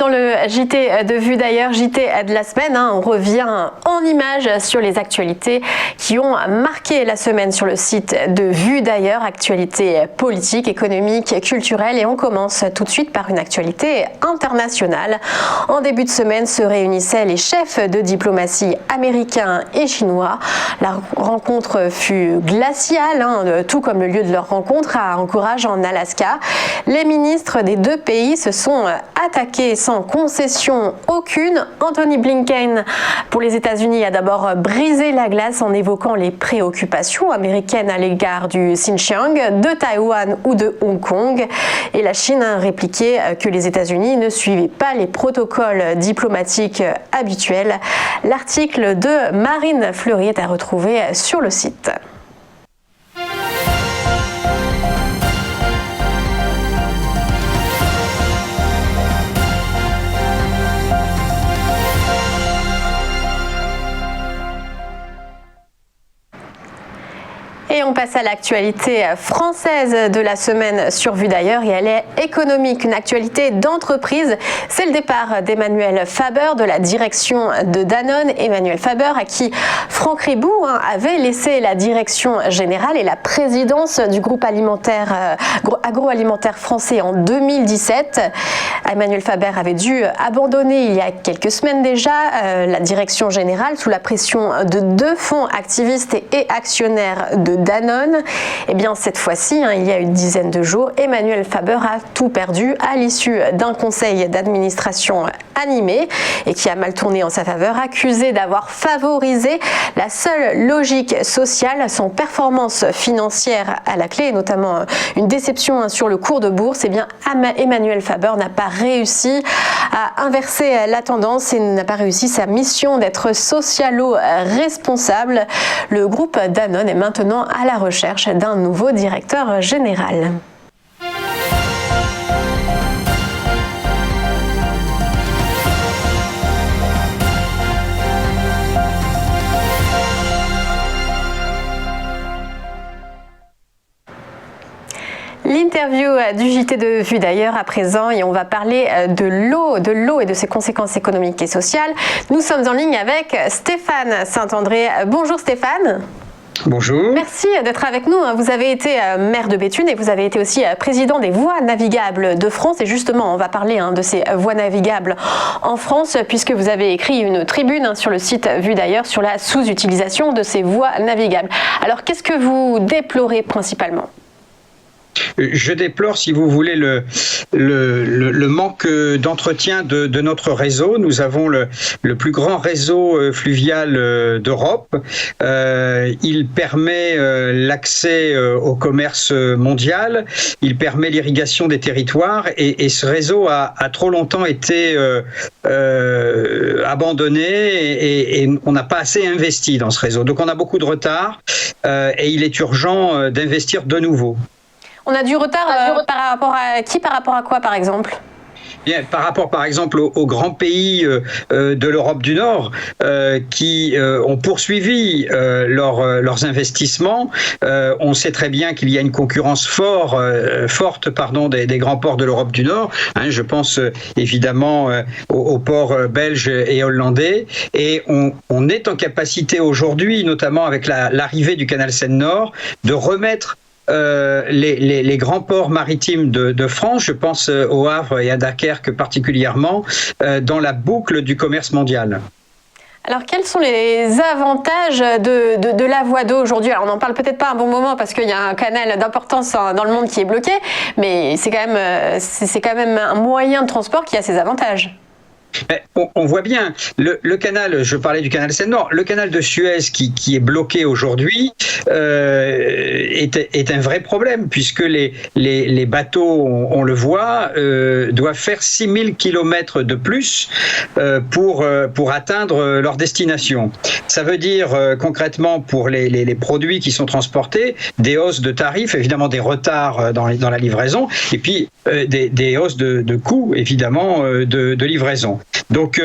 dans le JT de Vue d'ailleurs, JT de la semaine, on revient en images sur les actualités qui ont marqué la semaine sur le site de Vue d'ailleurs, actualités politiques, économiques, culturelles, et on commence tout de suite par une actualité internationale. En début de semaine se réunissaient les chefs de diplomatie américains et chinois. La rencontre fut glaciale, tout comme le lieu de leur rencontre à Anchorage en Alaska. Les ministres des deux pays se sont attaqués sans concession aucune. Anthony Blinken pour les États-Unis a d'abord brisé la glace en évoquant les préoccupations américaines à l'égard du Xinjiang, de Taïwan ou de Hong Kong. Et la Chine a répliqué que les États-Unis ne suivaient pas les protocoles diplomatiques habituels. L'article de Marine Fleury est à retrouver sur le site. Et on passe à l'actualité française de la semaine sur Vue d'ailleurs, et elle est économique, une actualité d'entreprise. C'est le départ d'Emmanuel Faber de la direction de Danone. Emmanuel Faber à qui Franck Riboud avait laissé la direction générale et la présidence du groupe agroalimentaire français en 2017. Emmanuel Faber avait dû abandonner il y a quelques semaines déjà la direction générale sous la pression de deux fonds activistes et actionnaires de Danone. Et bien cette fois-ci, il y a une dizaine de jours, Emmanuel Faber a tout perdu à l'issue d'un conseil d'administration animé et qui a mal tourné en sa faveur, accusé d'avoir favorisé la seule logique sociale sans performance financière à la clé, et notamment une déception sur le cours de bourse. Et bien Emmanuel Faber n'a pas réussi à inverser la tendance et n'a pas réussi sa mission d'être socialo-responsable. Le groupe Danone est maintenant à la recherche d'un nouveau directeur général. L'interview du JT de Vue d'ailleurs à présent, et on va parler de l'eau et de ses conséquences économiques et sociales. Nous sommes en ligne avec Stéphane Saint-André. Bonjour Stéphane. Bonjour. Merci d'être avec nous. Vous avez été maire de Béthune et vous avez été aussi président des voies navigables de France. Et justement, on va parler de ces voies navigables en France, puisque vous avez écrit une tribune sur le site Vue d'ailleurs sur la sous-utilisation de ces voies navigables. Alors, qu'est-ce que vous déplorez principalement ? Je déplore, si vous voulez, le manque d'entretien de notre réseau. Nous avons le plus grand réseau fluvial d'Europe. Il permet l'accès au commerce mondial. Il permet l'irrigation des territoires. Et ce réseau a trop longtemps été abandonné et on n'a pas assez investi dans ce réseau. Donc on a beaucoup de retard et il est urgent d'investir de nouveau. On a du retard par rapport à qui, par rapport à quoi par exemple ? Bien, par rapport, par exemple, aux grands pays de l'Europe du Nord qui ont poursuivi leurs investissements. On sait très bien qu'il y a une concurrence forte des grands ports de l'Europe du Nord. Je pense évidemment aux ports belges et hollandais. Et on est en capacité aujourd'hui, notamment avec l'arrivée du canal Seine-Nord, de remettre les grands ports maritimes de France, je pense au Havre et à Dunkerque particulièrement, dans la boucle du commerce mondial. Alors, quels sont les avantages de la voie d'eau aujourd'hui ? Alors, on n'en parle peut-être pas un bon moment parce qu'il y a un canal d'importance dans le monde qui est bloqué, mais c'est quand même un moyen de transport qui a ses avantages. On voit bien, le canal, je parlais du canal Seine-Nord, le canal de Suez qui est bloqué aujourd'hui est un vrai problème puisque les bateaux, on le voit, doivent faire 6000 km de plus pour atteindre leur destination. Ça veut dire concrètement pour les produits qui sont transportés, des hausses de tarifs, évidemment des retards dans la livraison, et puis des hausses de coûts, évidemment, de livraison. Donc,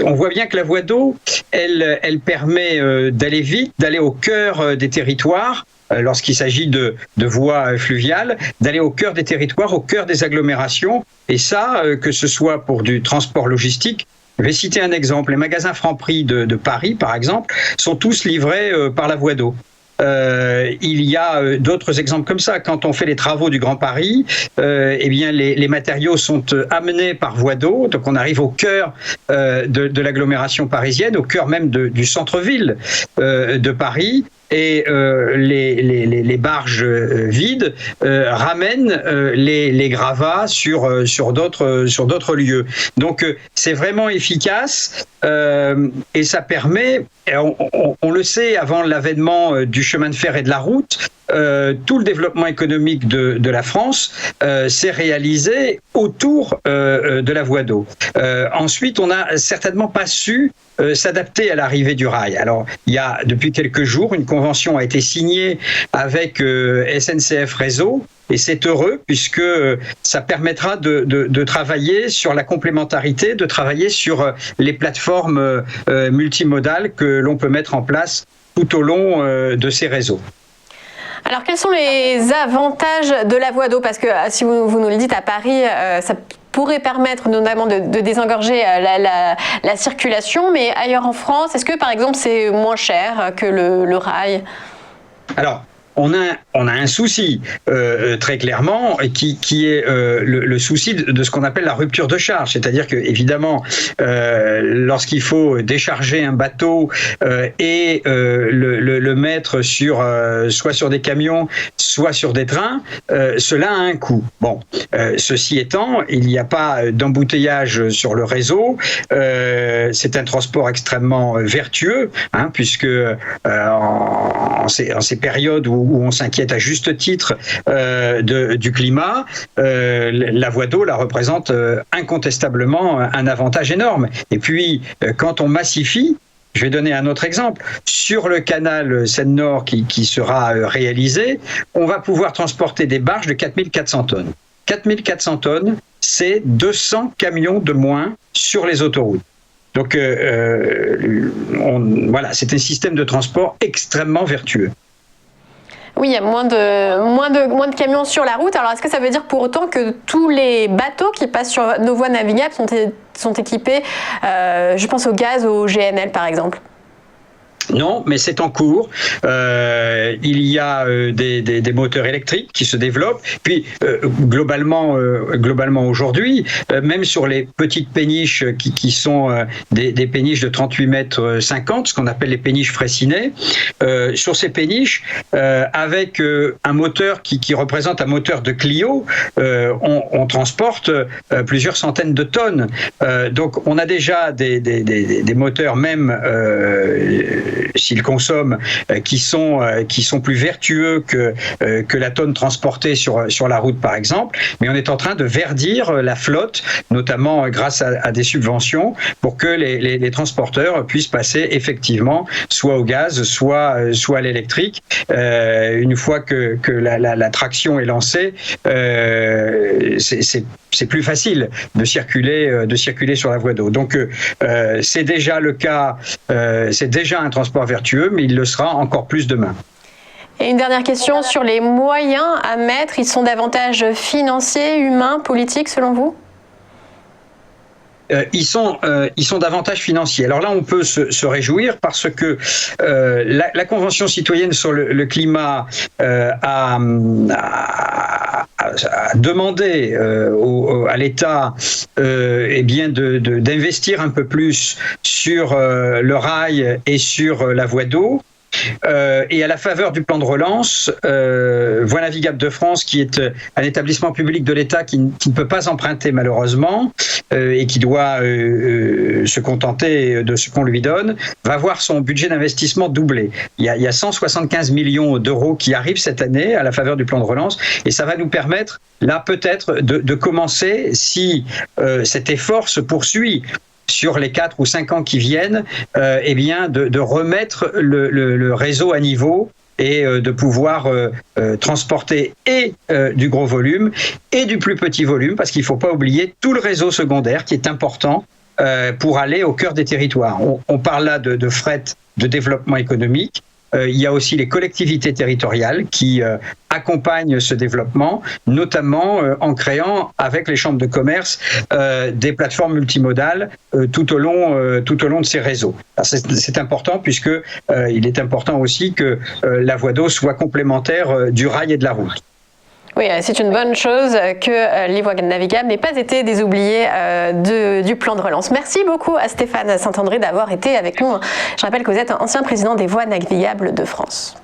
on voit bien que la voie d'eau, elle permet d'aller vite, d'aller au cœur des territoires, lorsqu'il s'agit de voies fluviales, d'aller au cœur des territoires, au cœur des agglomérations. Et ça, que ce soit pour du transport logistique. Je vais citer un exemple. Les magasins Franprix de Paris, par exemple, sont tous livrés par la voie d'eau. Il y a d'autres exemples comme ça. Quand on fait les travaux du Grand Paris, eh bien les matériaux sont amenés par voie d'eau. Donc on arrive au cœur de l'agglomération parisienne, au cœur même du centre-ville de Paris. Et les barges vides ramènent les gravats sur d'autres lieux. Donc c'est vraiment efficace et ça permet, on le sait, avant l'avènement du chemin de fer et de la route, tout le développement économique de la France s'est réalisé autour de la voie d'eau. Ensuite, on n'a certainement pas su s'adapter à l'arrivée du rail. Alors, il y a depuis quelques jours, une convention a été signée avec SNCF Réseau, et c'est heureux puisque ça permettra de travailler sur la complémentarité, de travailler sur les plateformes multimodales que l'on peut mettre en place tout au long de ces réseaux. Alors, quels sont les avantages de la voie d'eau? Parce que si vous nous le dites, à Paris, ça pourrait permettre notamment de désengorger la circulation, mais ailleurs en France, est-ce que par exemple c'est moins cher que le rail? Alors, on a un souci très clairement qui est le souci de ce qu'on appelle la rupture de charge, c'est-à-dire que évidemment lorsqu'il faut décharger un bateau et le mettre soit sur des camions, soit sur des trains, cela a un coût. Bon, ceci étant, il n'y a pas d'embouteillage sur le réseau. C'est un transport extrêmement vertueux, puisque en ces périodes où on s'inquiète à juste titre du climat, la voie d'eau la représente incontestablement un avantage énorme. Et puis, quand on massifie, je vais donner un autre exemple. Sur le canal Seine-Nord qui sera réalisé, on va pouvoir transporter des barges de 4400 tonnes. 4400 tonnes, c'est 200 camions de moins sur les autoroutes. Donc, voilà, c'est un système de transport extrêmement vertueux. Oui, il y a moins de camions sur la route. Alors, est-ce que ça veut dire pour autant que tous les bateaux qui passent sur nos voies navigables sont équipés, je pense au gaz ou au GNL par exemple? Non, mais c'est en cours. Il y a des moteurs électriques qui se développent. Puis globalement aujourd'hui, même sur les petites péniches qui sont des péniches de 38 mètres 50, ce qu'on appelle les péniches fraissinées, sur ces péniches, avec un moteur qui représente un moteur de Clio, on transporte plusieurs centaines de tonnes. Donc on a déjà des moteurs même s'ils consomment, qui sont plus vertueux que la tonne transportée sur la route, par exemple. Mais on est en train de verdir la flotte, notamment grâce à des subventions, pour que les transporteurs puissent passer effectivement soit au gaz, soit à l'électrique. Une fois que la traction est lancée, c'est plus facile de circuler sur la voie d'eau. Donc c'est déjà le cas, c'est déjà un transport vertueux, mais il le sera encore plus demain. Et une dernière question sur les moyens à mettre. Ils sont davantage financiers, humains, politiques selon vous ? Ils sont davantage financiers. Alors là, on peut se réjouir parce que la Convention citoyenne sur le climat a demandé à l'État d'investir un peu plus sur le rail et sur la voie d'eau. Et à la faveur du plan de relance, Voies navigables de France, qui est un établissement public de l'État qui ne peut pas emprunter malheureusement et qui doit se contenter de ce qu'on lui donne, va voir son budget d'investissement doubler. Il y a 175 millions d'euros qui arrivent cette année à la faveur du plan de relance, et ça va nous permettre, là peut-être, de commencer, si cet effort se poursuit sur les 4 ou 5 ans qui viennent, de remettre le réseau à niveau et de pouvoir transporter et du gros volume et du plus petit volume, parce qu'il ne faut pas oublier tout le réseau secondaire qui est important pour aller au cœur des territoires. On parle là de fret de développement économique, il y a aussi les collectivités territoriales qui accompagnent ce développement, notamment en créant avec les chambres de commerce des plateformes multimodales tout au long de ces réseaux. C'est important puisque il est important aussi que la voie d'eau soit complémentaire du rail et de la route. Oui, c'est une bonne chose que les voies navigables n'aient pas été des oubliés du plan de relance. Merci beaucoup à Stéphane Saint-André d'avoir été avec nous. Je rappelle que vous êtes ancien président des voies navigables de France.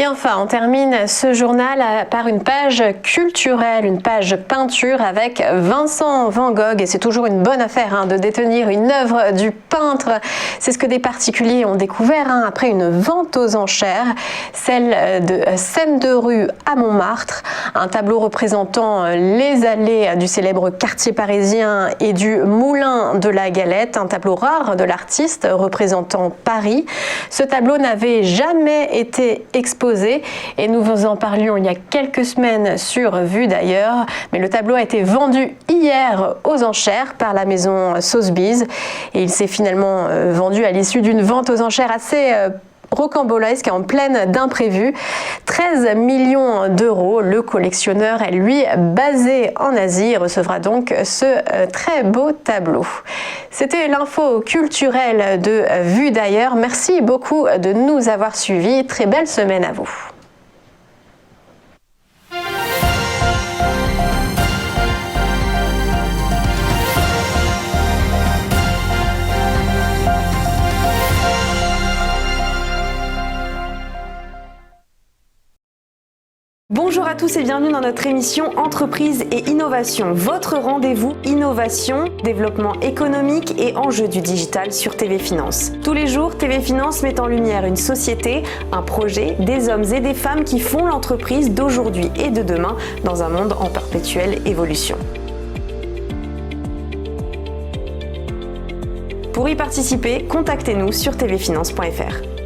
Et enfin, on termine ce journal par une page culturelle, une page peinture avec Vincent Van Gogh. Et c'est toujours une bonne affaire de détenir une œuvre du peintre. C'est ce que des particuliers ont découvert après une vente aux enchères, celle de Scène de rue à Montmartre. Un tableau représentant les allées du célèbre quartier parisien et du Moulin de la Galette. Un tableau rare de l'artiste représentant Paris. Ce tableau n'avait jamais été exposé et nous vous en parlions il y a quelques semaines sur Vue d'ailleurs, mais le tableau a été vendu hier aux enchères par la maison Sotheby's et il s'est finalement vendu à l'issue d'une vente aux enchères assez rocambolesque en pleine d'imprévus. 13 millions d'euros. Le collectionneur est lui basé en Asie et recevra donc ce très beau tableau. C'était l'info culturelle de Vue d'ailleurs. Merci beaucoup de nous avoir suivis. Très belle semaine à vous. Bonjour à tous et bienvenue dans notre émission Entreprise et Innovation, votre rendez-vous innovation, développement économique et enjeux du digital sur TV Finance. Tous les jours, TV Finance met en lumière une société, un projet, des hommes et des femmes qui font l'entreprise d'aujourd'hui et de demain dans un monde en perpétuelle évolution. Pour y participer, contactez-nous sur tvfinance.fr.